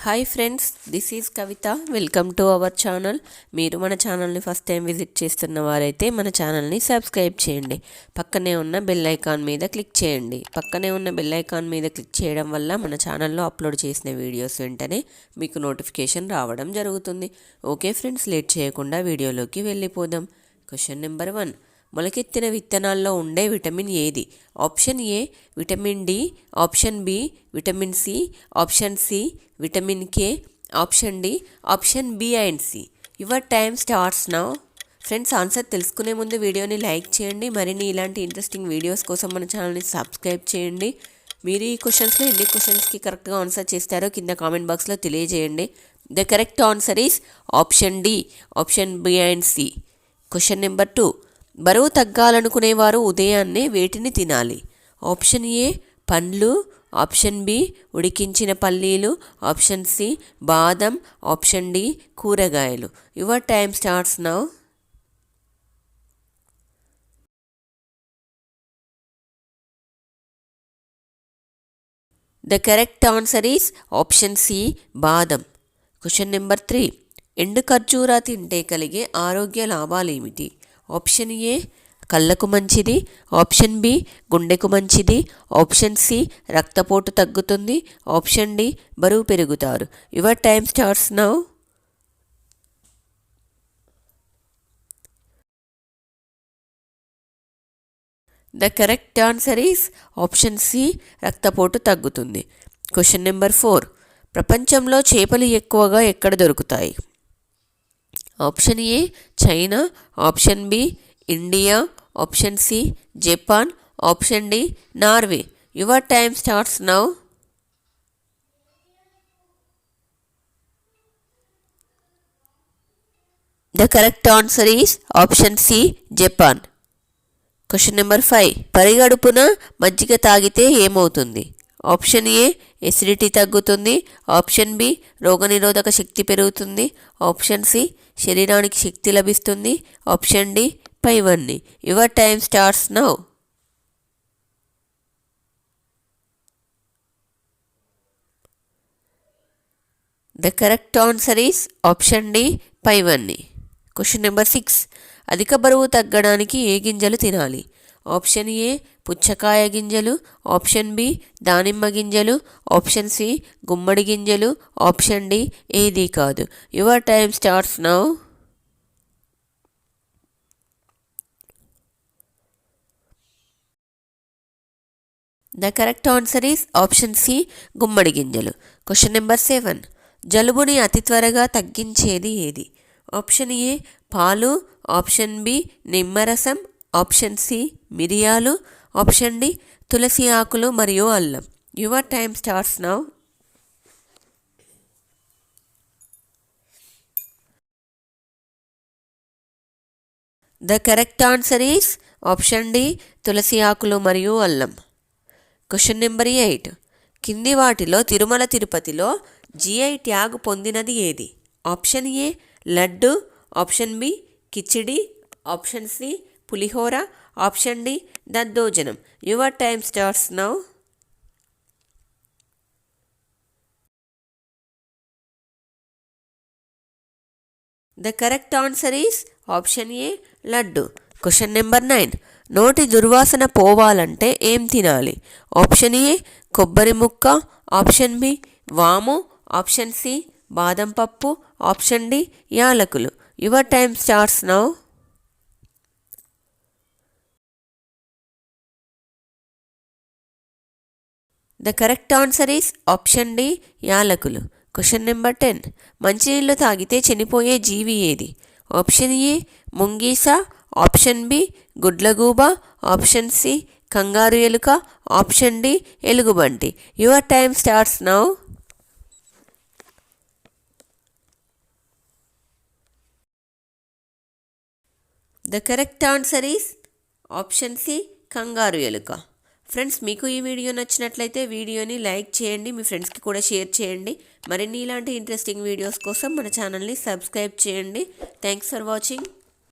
Hi friends, this is Kavitha. Welcome to our channel. మీరు మన ఛానల్ని ఫస్ట్ టైం విజిట్ చేస్తున్న వారైతే మన ఛానల్ని సబ్స్క్రైబ్ చేయండి. పక్కనే ఉన్న బెల్ ఐకాన్ మీద క్లిక్ చేయండి. పక్కనే ఉన్న బెల్ ఐకాన్ మీద క్లిక్ చేయడం వల్ల మన ఛానల్లో అప్లోడ్ చేసిన వీడియోస్ వెంటనే మీకు నోటిఫికేషన్ రావడం జరుగుతుంది. ఓకే ఫ్రెండ్స్, లేట్ చేయకుండా వీడియోలోకి వెళ్ళిపోదాం. Question number 1. మొలకెత్తిన విత్తనాల్లో ఉండే విటమిన్ ఏది? Option A vitamin D, option B vitamin C, option C vitamin K, option D option B and C. Your time starts now. Friends, answer తెలుసుకునే ముందు వీడియోని లైక్ చేయండి. మరిన్ని ఇలాంటి ఇంట్రెస్టింగ్ వీడియోస్ కోసం మన ఛానల్ని సబ్స్క్రైబ్ చేయండి. మీరు ఈ క్వశ్చన్స్లో ఎన్ని క్వశ్చన్స్కి కరెక్ట్గా ఆన్సర్ చేస్తారో కింద కామెంట్ బాక్స్లో తెలియజేయండి. The correct answer is option D, option B and C. Question number 2. బరువు తగ్గాలనుకునేవారు ఉదయాన్నే వేటిని తినాలి? ఆప్షన్ ఏ పండ్లు, ఆప్షన్ బి ఉడికించిన పల్లీలు, ఆప్షన్ సి బాదం, ఆప్షన్ డి కూరగాయలు. Your time starts now. The correct answer is option C బాదం. Question number 3. ఎండు ఖర్జూరా తింటే కలిగే ఆరోగ్య లాభాలు ఏమిటి? ఆప్షన్ ఏ కళ్ళకు మంచిది, ఆప్షన్ బి గుండెకు మంచిది, ఆప్షన్ సి రక్తపోటు తగ్గుతుంది, ఆప్షన్ డి బరువు పెరుగుతారు. Your time starts now. The correct answer is option C రక్తపోటు తగ్గుతుంది. Question number 4. ప్రపంచంలో చేపలు ఎక్కువగా ఎక్కడ దొరుకుతాయి? Option A China, option B India, option C Japan, option D Norway. Your time starts now. The correct answer is option C Japan. Question number 5. పరిగడుపున మజ్జిగ తాగితే ఏమవుతుంది? ఆప్షన్ ఏ ఎసిడిటీ తగ్గుతుంది, ఆప్షన్ బి రోగనిరోధక శక్తి పెరుగుతుంది, ఆప్షన్ సి శరీరానికి శక్తి లభిస్తుంది, ఆప్షన్ డి పైవన్నీ. Your time starts now. The correct answer is option D పైవన్నీ. Question number 6. అధిక బరువు తగ్గడానికి ఏ గింజలు తినాలి? ఆప్షన్ ఏ పుచ్చకాయ గింజలు, ఆప్షన్ బి దానిమ్మ గింజలు, ఆప్షన్ సి గుమ్మడి గింజలు, ఆప్షన్ డి ఏది కాదు. Your time starts now. The correct answer is option C గుమ్మడి గింజలు. Question number 7. జలుబుని అతి త్వరగా తగ్గించేది ఏది? ఆప్షన్ ఏ పాలు, ఆప్షన్ బి నిమ్మరసం, ఆప్షన్ సి మిరియాలు, ఆప్షన్ డి తులసి ఆకులు మరియు అల్లం. Your time starts now. The correct answer is option D తులసి ఆకులు మరియు అల్లం. Question number 8. కింది వాటిలో తిరుమల తిరుపతిలో జిఐ ట్యాగ్ పొందినది ఏది? Option A laddu, option B khichdi, option C పులిహోర, ఆప్షన్ డి దద్దోజనం. Your time starts now. The correct answer is option A laddu. Question number 9. నోటి దుర్వాసన పోవాలంటే ఏం తినాలి? ఆప్షన్ ఏ కొబ్బరి ముక్క, ఆప్షన్ బి వాము, ఆప్షన్ సి బాదం పప్పు, ఆప్షన్ డి యాలకులు. Your time starts now. The correct answer is option D యాలకులు. Question number 10. మంచినీళ్ళు తాగితే చనిపోయే జీవి ఏది? ఆప్షన్ ఏ ముంగీస, ఆప్షన్ బి గుడ్లగూబ, ఆప్షన్ సి కంగారు ఎలుక, ఆప్షన్ డి ఎలుగుబంటి. Your time starts now. The correct answer is option C kangaroo ఎలుక. ఫ్రెండ్స్, మీకు ఈ వీడియో నచ్చినట్లయితే వీడియోని లైక్ చేయండి, మీ ఫ్రెండ్స్కి కూడా షేర్ చేయండి. మరిన్ని ఇలాంటి ఇంట్రెస్టింగ్ వీడియోస్ కోసం మన ఛానల్ని సబ్స్క్రైబ్ చేయండి. Thanks for watching.